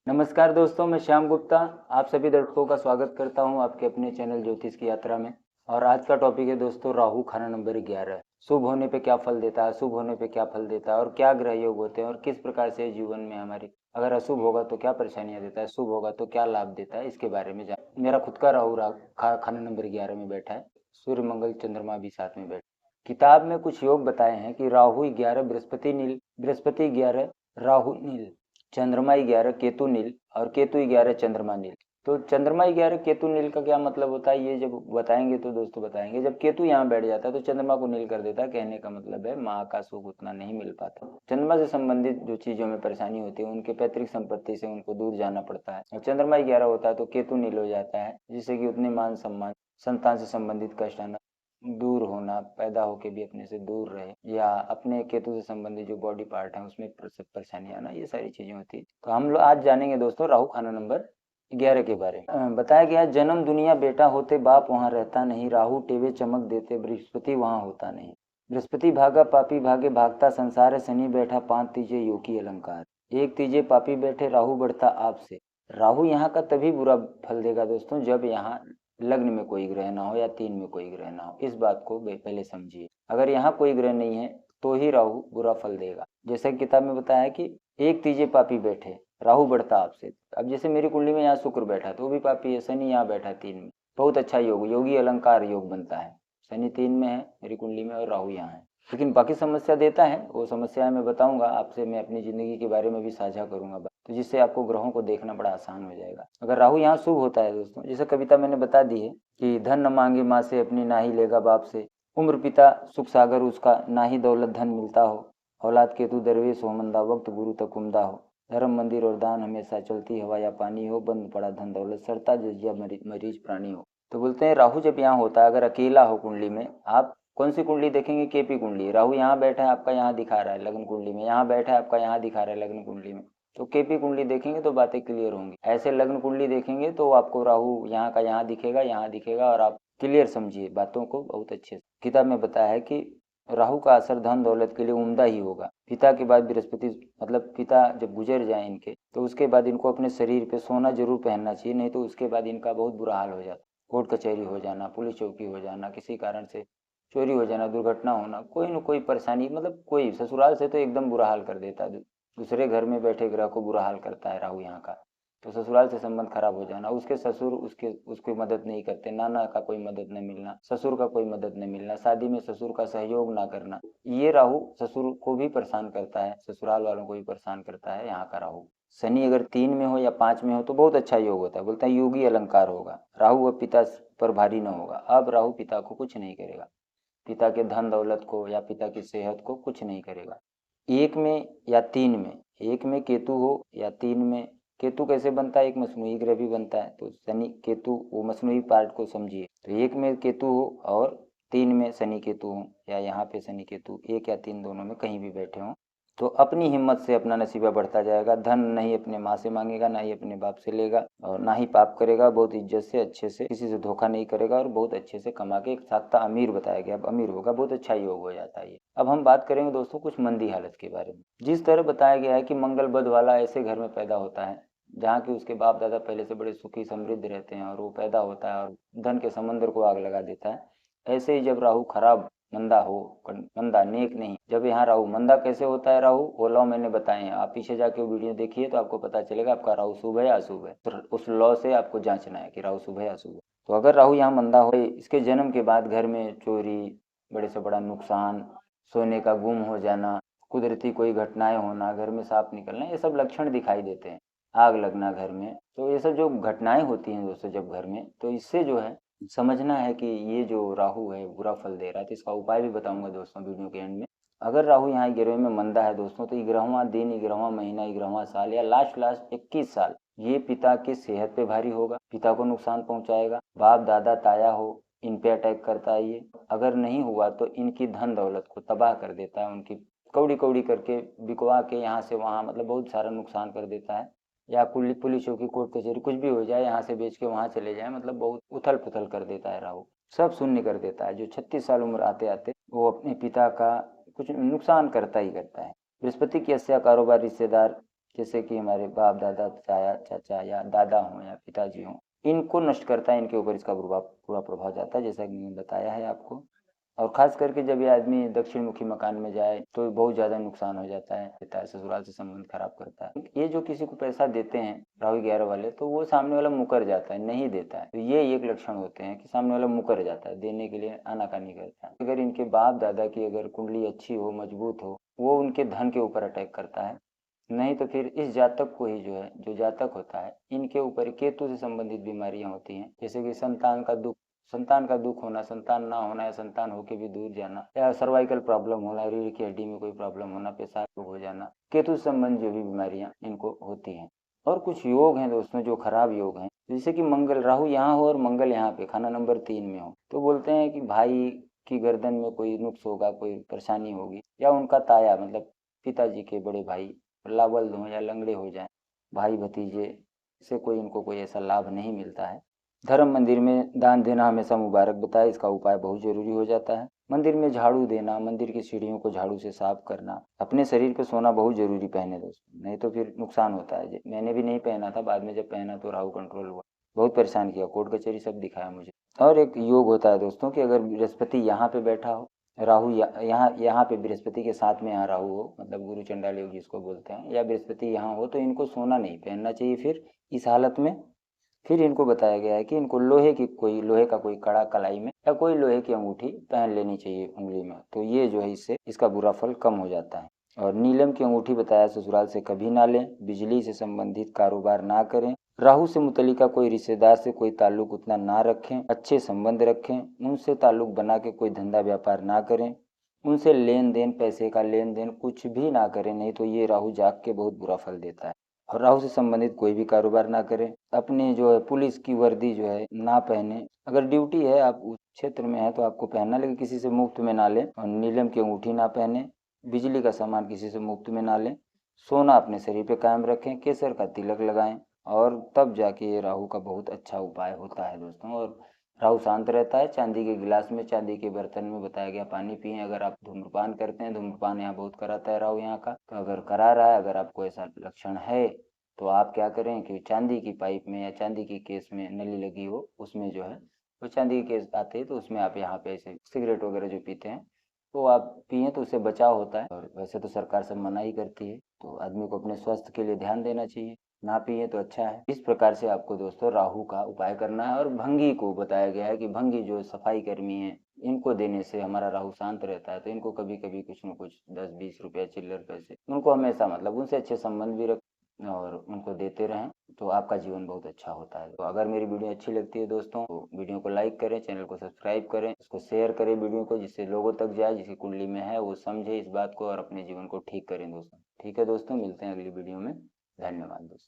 नमस्कार दोस्तों, मैं श्याम गुप्ता आप सभी दर्शकों का स्वागत करता हूं आपके अपने चैनल ज्योतिष की यात्रा में। और आज का टॉपिक है दोस्तों राहु खाना नंबर 11। शुभ होने पे क्या फल देता है, अशुभ होने पे क्या फल देता है और क्या ग्रह योग होते हैं और किस प्रकार से जीवन में हमारी अगर अशुभ होगा तो क्या परेशानियां देता है, शुभ होगा तो क्या लाभ देता है, इसके बारे में जान। मेरा खुद का राहु खाना नंबर 11 में बैठा है। सूर्य मंगल चंद्रमा भी साथ में बैठा। किताब में कुछ योग बताए हैं कि राहु 11 बृहस्पति नील, बृहस्पति 11 राहु नील, चंद्रमा 11 केतु नील और केतु 11 चंद्रमा नील। तो चंद्रमा 11 केतु नील का क्या मतलब होता है ये जब बताएंगे तो दोस्तों बताएंगे। जब केतु यहाँ बैठ जाता है तो चंद्रमा को नील कर देता है। कहने का मतलब है माँ का सुख उतना नहीं मिल पाता। चंद्रमा से संबंधित जो चीजों में परेशानी होती है उनके पैतृक संपत्ति से उनको दूर जाना पड़ता है। और चंद्रमा 11 होता है तो केतु नील हो जाता है, जिससे कि उतने मान सम्मान, संतान से संबंधित कष्ट आना, दूर होना, पैदा होके भी अपने से दूर रहे, या अपने केतु से संबंधित जो बॉडी पार्ट है उसमें परेशानी आना, ये सारी चीजें होती है। तो हम लोग आज जानेंगे दोस्तों राहु खाना नंबर 11 के बारे में। बताया गया जन्म दुनिया बेटा होते बाप वहाँ रहता नहीं, राहु टेवे चमक देते बृहस्पति वहाँ होता नहीं। बृहस्पति भागा पापी भागे भागता संसार है, शनि बैठा 5 तीजे योगी अलंकार। 1 तीजे पापी बैठे राहु बढ़ता आपसे। राहु यहाँ का तभी बुरा फल देगा दोस्तों जब यहाँ लग्न में कोई ग्रह ना हो या 3 में कोई ग्रह ना हो। इस बात को पहले समझिए। अगर यहाँ कोई ग्रह नहीं है तो ही राहु बुरा फल देगा। जैसे किताब में बताया है कि 1 तीजे पापी बैठे राहु बढ़ता आपसे। अब जैसे मेरी कुंडली में यहाँ शुक्र बैठा तो वो भी पापी है, शनि यहाँ बैठा 3 में, बहुत अच्छा योग, योगी अलंकार योग बनता है। शनि 3 में है मेरी कुंडली में और राहु यहाँ है। लेकिन बाकी समस्या देता है, वो समस्या मैं बताऊंगा आपसे, मैं अपनी जिंदगी के बारे में भी साझा करूंगा, तो जिससे आपको ग्रहों को देखना बड़ा आसान हो जाएगा। अगर राहु यहाँ शुभ होता है दोस्तों, जैसे कविता मैंने बता दी है कि धन न मांगे माँ से अपनी ना ही लेगा बाप से, उम्र पिता सुख सागर उसका ना ही दौलत धन मिलता हो, औलाद केतु दरवेश हो मंदा वक्त गुरु तक उमदा हो, धर्म मंदिर और दान हमेशा चलती हवा या पानी हो, बंद पड़ा धन दौलत सरता जजिया मरीज प्राणी हो। तो बोलते हैं राहु जब यहाँ होता है, अगर अकेला हो कुंडली में, आप कौन सी कुंडली देखेंगे, केपी कुंडली, राहु यहाँ बैठा है आपका यहाँ दिखा रहा है लग्न कुंडली में, यहाँ बैठा है आपका यहाँ दिखा रहा है लग्न कुंडली में, तो केपी कुंडली देखेंगे तो बातें क्लियर होंगी। ऐसे लग्न कुंडली देखेंगे तो आपको राहु यहाँ का यहाँ दिखेगा और आप क्लियर समझिए बातों को बहुत अच्छे से। किताब में बताया है कि राहु का असर धन दौलत के लिए उम्दा ही होगा। पिता के बाद बृहस्पति, मतलब पिता जब गुजर जाए इनके तो उसके बाद इनको अपने शरीर पे सोना जरूर पहनना चाहिए, नहीं तो उसके बाद इनका बहुत बुरा हाल हो जाता। कोर्ट कचहरी हो जाना, पुलिस चौकी हो जाना, किसी कारण से चोरी हो जाना, दुर्घटना होना, कोई न कोई परेशानी, मतलब कोई ससुराल से तो एकदम बुरा हाल कर देता है। दूसरे घर में बैठे ग्रह को बुरा हाल करता है राहु यहाँ का। तो ससुराल से संबंध खराब हो जाना, उसके ससुर उसकी मदद नहीं करते, नाना का कोई मदद न मिलना, ससुर का कोई मदद न मिलना, शादी में ससुर का सहयोग ना करना, ये राहु ससुर को भी परेशान करता है, ससुराल वालों को भी परेशान करता है यहाँ का राहु। शनि अगर 3 में हो या 5 में हो तो बहुत अच्छा योग होता है, बोलता है योगी अलंकार होगा, राहु अब पिता पर भारी न होगा। अब राहु पिता को कुछ नहीं करेगा, पिता के धन दौलत को या पिता की सेहत को कुछ नहीं करेगा। 1 में या 3 में, 1 में केतु हो या 3 में, केतु कैसे बनता है, एक मसनूई ग्रह भी बनता है, तो शनि केतु वो मसनूई पार्ट को समझिए। तो 1 में केतु हो और 3 में शनि केतु हो, या यहाँ पे शनि केतु 1 या 3 दोनों में कहीं भी बैठे हों, तो अपनी हिम्मत से अपना नसीबा बढ़ता जाएगा। धन नहीं अपने माँ से मांगेगा, ना ही अपने बाप से लेगा, और ना ही पाप करेगा, बहुत इज्जत से अच्छे से, किसी से धोखा नहीं करेगा और बहुत अच्छे से कमा के एक साथ अमीर बताया गया, अब अमीर होगा, बहुत अच्छा योग हो जाता है ये। अब हम बात करेंगे दोस्तों कुछ मंदी हालत के बारे में। जिस तरह बताया गया है कि मंगल बद वाला ऐसे घर में पैदा होता है जहाँ की उसके बाप दादा पहले से बड़े सुखी समृद्ध रहते हैं और वो पैदा होता है और धन के समंदर को आग लगा देता है। ऐसे ही जब राहु खराब मंदा हो, मंदा नेक नहीं, जब यहाँ राहु मंदा कैसे होता है, राहु वो लॉ मैंने बताए हैं, आप पीछे जाके वो वीडियो देखिए तो आपको पता चलेगा आपका राहु शुभ है या अशुभ है। तो उस लॉ से आपको जांचना है कि राहु शुभ है या अशुभ है। तो अगर राहु यहाँ मंदा हो, इसके जन्म के बाद घर में चोरी, बड़े से बड़ा नुकसान, सोने का गुम हो जाना, कुदरती कोई घटनाएं होना, घर में सांप निकलना, ये सब लक्षण दिखाई देते हैं, आग लगना घर में, तो ये सब जो घटनाएं होती हैं दोस्तों जब घर में, तो इससे जो है समझना है कि ये जो राहु है बुरा फल दे रहा है। तो इसका उपाय भी बताऊंगा दोस्तों वीडियो के एंड में। अगर राहु यहाँ 11वें में मंदा है दोस्तों, तो 11वां दिन, 11वां महीना, 11वां साल या लास्ट 21 साल ये पिता की सेहत पे भारी होगा, पिता को नुकसान पहुंचाएगा। बाप दादा ताया हो, इन पे अटैक करता है ये। अगर नहीं हुआ तो इनकी धन दौलत को तबाह कर देता है, उनकी कौड़ी कौड़ी करके बिकवा के यहाँ से वहाँ, मतलब बहुत सारा नुकसान कर देता है। या पुलिस चौकी कोर्ट कचहरी कुछ भी हो जाए, यहाँ से बेच के वहाँ चले जाए, मतलब बहुत उथल पुथल कर देता है राहु, सब शून्य कर देता है। जो 36 साल उम्र आते आते वो अपने पिता का कुछ नुकसान करता ही करता है। बृहस्पति की अस्या कारोबार, रिश्तेदार जैसे कि हमारे बाप दादा, चाया चाचा या दादा हों या पिताजी हों, इनको नष्ट करता है, इनके ऊपर इसका पूरा प्रभाव जाता है, जैसा कि मैंने बताया है आपको। और खास करके जब ये आदमी दक्षिण मुखी मकान में जाए तो बहुत ज़्यादा नुकसान हो जाता है, ससुराल से संबंध खराब करता है। ये जो किसी को पैसा देते हैं राहु 11 वाले, तो वो सामने वाला मुकर जाता है, नहीं देता है। तो ये एक लक्षण होते हैं कि सामने वाला मुकर जाता है, देने के लिए आनाकानी करता है। अगर इनके बाप दादा की अगर कुंडली अच्छी हो, मजबूत हो, वो उनके धन के ऊपर अटैक करता है। नहीं तो फिर इस जातक को ही जो है, जो जातक होता है, इनके ऊपर केतु से संबंधित बीमारियां होती हैं, जैसे कि संतान का दुख होना, संतान ना होना या संतान होके भी दूर जाना, या सर्वाइकल प्रॉब्लम होना, रीढ़ की हड्डी में कोई प्रॉब्लम होना, पेशाब हो जाना, केतु संबंध जो भी बीमारियां इनको होती हैं। और कुछ योग हैं दोस्तों जो खराब योग हैं, जैसे कि मंगल, राहु यहाँ हो और मंगल यहाँ पे खाना नंबर 3 में हो, तो बोलते हैं कि भाई की गर्दन में कोई नुक्स होगा, कोई परेशानी होगी, या उनका ताया मतलब पिताजी के बड़े भाई लावल्द हों या लंगड़े हो जाएं, भाई भतीजे से कोई इनको कोई ऐसा लाभ नहीं मिलता है। धर्म मंदिर में दान देना हमेशा मुबारक बताया, इसका उपाय बहुत जरूरी हो जाता है। मंदिर में झाड़ू देना, मंदिर की सीढ़ियों को झाड़ू से साफ करना, अपने शरीर पे सोना बहुत जरूरी पहने दोस्तों, नहीं तो फिर नुकसान होता है। मैंने भी नहीं पहना था, बाद में जब पहना तो राहु कंट्रोल हुआ, बहुत परेशान किया, कोर्ट कचहरी सब दिखाया मुझे। और एक योग होता है दोस्तों कि अगर बृहस्पति यहाँ पे बैठा हो, राहु यहाँ पे बृहस्पति के साथ में यहाँ राहु हो, मतलब गुरु चंडाल योग जिसको बोलते हैं, या बृहस्पति यहाँ हो, तो इनको सोना नहीं पहनना चाहिए। फिर इस हालत में फिर इनको बताया गया है कि इनको लोहे का कोई कड़ा कलाई में या कोई लोहे की अंगूठी पहन लेनी चाहिए उंगली में, तो ये जो है इससे इसका बुरा फल कम हो जाता है। और नीलम की अंगूठी बताया ससुराल से कभी ना लें, बिजली से संबंधित कारोबार ना करें, राहु से मुतलिका कोई रिश्तेदार से कोई ताल्लुक उतना ना रखें, अच्छे संबंध रखें, उनसे ताल्लुक बना के कोई धंधा व्यापार ना करें, उनसे लेन देन, पैसे का लेन देन कुछ भी ना करें, नहीं तो ये राहु जाग के बहुत बुरा फल देता है। और राहु से संबंधित कोई भी कारोबार ना करें, अपने जो है पुलिस की वर्दी जो है ना पहने, अगर ड्यूटी है आप उस क्षेत्र में है तो आपको पहनना, लेकिन किसी से मुफ्त में ना लें। और नीलम की अंगूठी ना पहने, बिजली का सामान किसी से मुफ्त में ना लें, सोना अपने शरीर पे कायम रखें, केसर का तिलक लगाएं, और तब जाके ये राहु का बहुत अच्छा उपाय होता है दोस्तों। और राहु शांत रहता है। चांदी के गिलास में, चांदी के बर्तन में बताया गया पानी पिएं। अगर आप धूम्रपान करते हैं, धूम्रपान यहाँ बहुत कराता है राहु यहाँ का, तो अगर करा रहा है, अगर आपको ऐसा लक्षण है, तो आप क्या करें कि चांदी की पाइप में या चांदी की केस में नली लगी हो, उसमें जो है वो चांदी के केस आते हैं, तो उसमें आप यहाँ पे ऐसे सिगरेट वगैरह जो पीते हैं तो आप पिए, तो उससे बचाव होता है। और वैसे तो सरकार सब मना ही करती है, तो आदमी को अपने स्वास्थ्य के लिए ध्यान देना चाहिए, ना पिए तो अच्छा है। इस प्रकार से आपको दोस्तों राहु का उपाय करना है। और भंगी को बताया गया है कि भंगी जो सफाई कर्मी है, इनको देने से हमारा राहु शांत रहता है, तो इनको कभी कभी कुछ न कुछ 10-20 रुपया चिल्लर पैसे उनको हमेशा मतलब उनसे अच्छे संबंध भी रख और उनको देते रहें, तो आपका जीवन बहुत अच्छा होता है। तो अगर मेरी वीडियो अच्छी लगती है दोस्तों, तो वीडियो को लाइक करें, चैनल को सब्सक्राइब करें, इसको शेयर करें वीडियो को, जिससे लोगों तक जाए, जिसकी कुंडली में है वो समझे इस बात को और अपने जीवन को ठीक करें दोस्तों। ठीक है दोस्तों, मिलते हैं अगली वीडियो में। धन्यवाद दोस्तों।